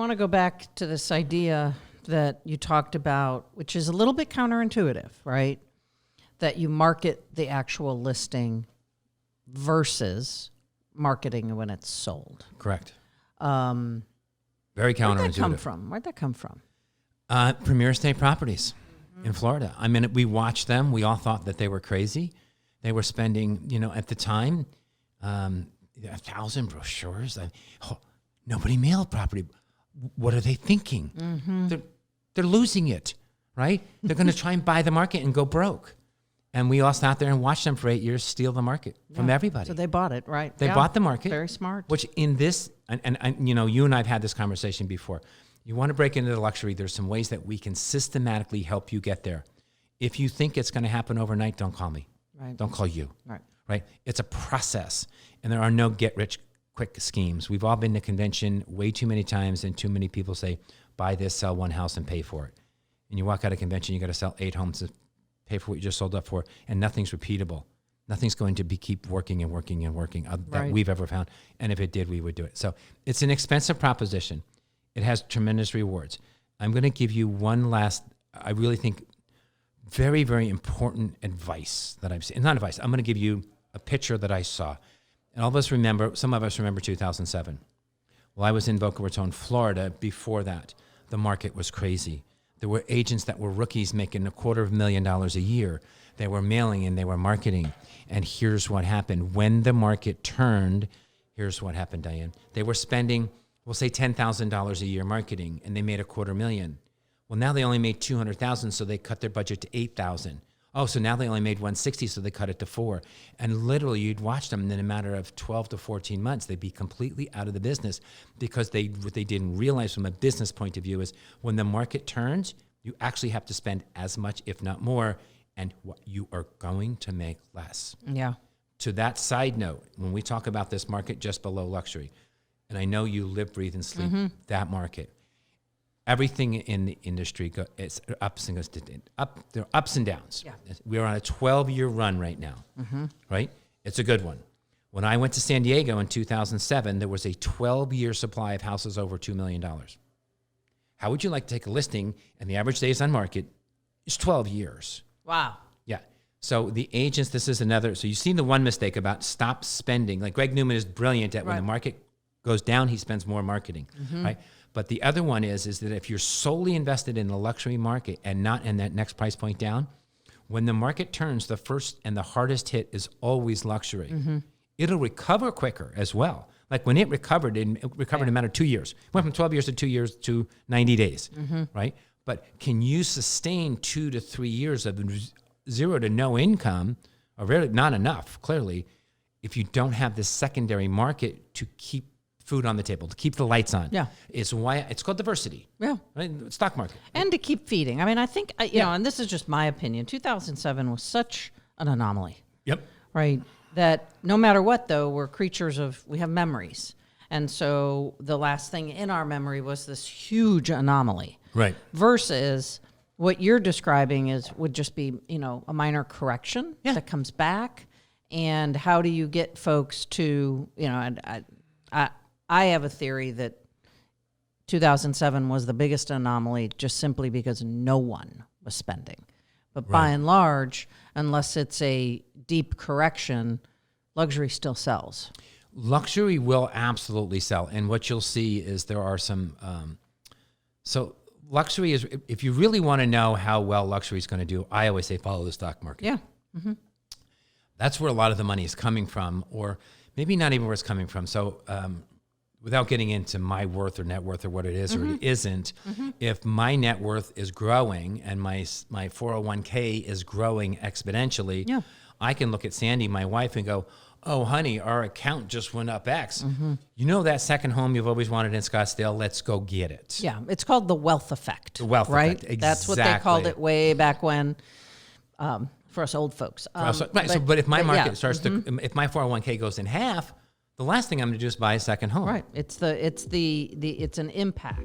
want to go back to this idea that you talked about, which is a little bit counterintuitive, right? That you market the actual listing versus marketing when it's sold. Correct. Where'd Very counterintuitive. that come from? Where'd that come from? Premier State Properties in Florida. I mean, we watched them. We all thought that they were crazy. They were spending, at the time, 1,000 brochures. Nobody mailed property. What are they thinking? They're losing it, right? They're going to try and buy the market and go broke. And we all sat there and watched them for 8 years steal the market from everybody. So they bought it, right? They bought the market. Very smart. Which in this, and you and I have had this conversation before. You want to break into the luxury, there's some ways that we can systematically help you get there. If you think it's going to happen overnight, don't call me. Right. Don't call you. Right. It's a process, and there are no get-rich-quick schemes. We've all been to convention way too many times, and too many people say, buy this, sell one house, and pay for it. And you walk out of convention, you got to sell 8 homes to pay for what you just sold up for, and nothing's repeatable. Nothing's going to keep working and working and working that we've ever found. And if it did, we would do it. So it's an expensive proposition. It has tremendous rewards. I'm going to give you one last, I really think, very, very important advice that I've seen. Not advice. I'm going to give you a picture that I saw. And some of us remember 2007. Well, I was in Boca Raton, Florida before that. The market was crazy. There were agents that were rookies making $250,000 a year. They were mailing and they were marketing. And here's what happened. When the market turned, here's what happened, Diane. They were spending, we'll say $10,000 a year marketing, and they made $250,000. Well, now they only made $200,000, so they cut their budget to $8,000. Oh, so now they only made $160,000, so they cut it to $4,000. And literally, you'd watch them, and in a matter of 12 to 14 months, they'd be completely out of the business, because what they didn't realize from a business point of view is when the market turns, you actually have to spend as much, if not more, and what you are going to make less. Yeah. To that side note, when we talk about this market just below luxury, and I know you live, breathe, and sleep that market, everything in the industry it's ups and goes up. There are ups and downs. Yeah. We're on a 12-year run right now, right? It's a good one. When I went to San Diego in 2007, there was a 12-year supply of houses over $2 million. How would you like to take a listing and the average days on market is 12 years? Wow. Yeah. So the agents, this is another. So you've seen the one mistake about stop spending. Like Greg Newman is brilliant at when the market goes down, he spends more marketing, right? But the other one is that if you're solely invested in the luxury market and not in that next price point down, when the market turns, the first and the hardest hit is always luxury. It'll recover quicker as well. Like when it recovered in a matter of 2 years. Went from 12 years to 2 years to 90 days, right? But can you sustain 2 to 3 years of zero to no income, or really not enough, clearly, if you don't have this secondary market to keep food on the table, to keep the lights on? Yeah. It's why it's called diversity. Yeah. Right? Stock market. And to keep feeding. I mean, I think, and this is just my opinion, 2007 was such an anomaly. Yep. Right? That no matter what, though, we have memories. And so the last thing in our memory was this huge anomaly. Right. Versus what you're describing would just be, a minor correction that comes back. And how do you get folks to, I have a theory that 2007 was the biggest anomaly just simply because no one was spending. But by and large, unless it's a deep correction, luxury still sells. Luxury will absolutely sell. And what you'll see is there are some, so luxury is, if you really want to know how well luxury is going to do, I always say follow the stock market. Yeah. That's where a lot of the money is coming from, or maybe not even where it's coming from. So without getting into my worth or net worth or what it is or it isn't, if my net worth is growing and my 401k is growing exponentially, I can look at Sandy, my wife, and go, oh, honey, our account just went up X. You know that second home you've always wanted in Scottsdale? Let's go get it. Yeah, it's called the wealth effect. The wealth effect, exactly. That's what they called it way back when. For us old folks. But if my market starts to, if my 401k goes in half, the last thing I'm going to do is buy a second home. Right. It's an impact.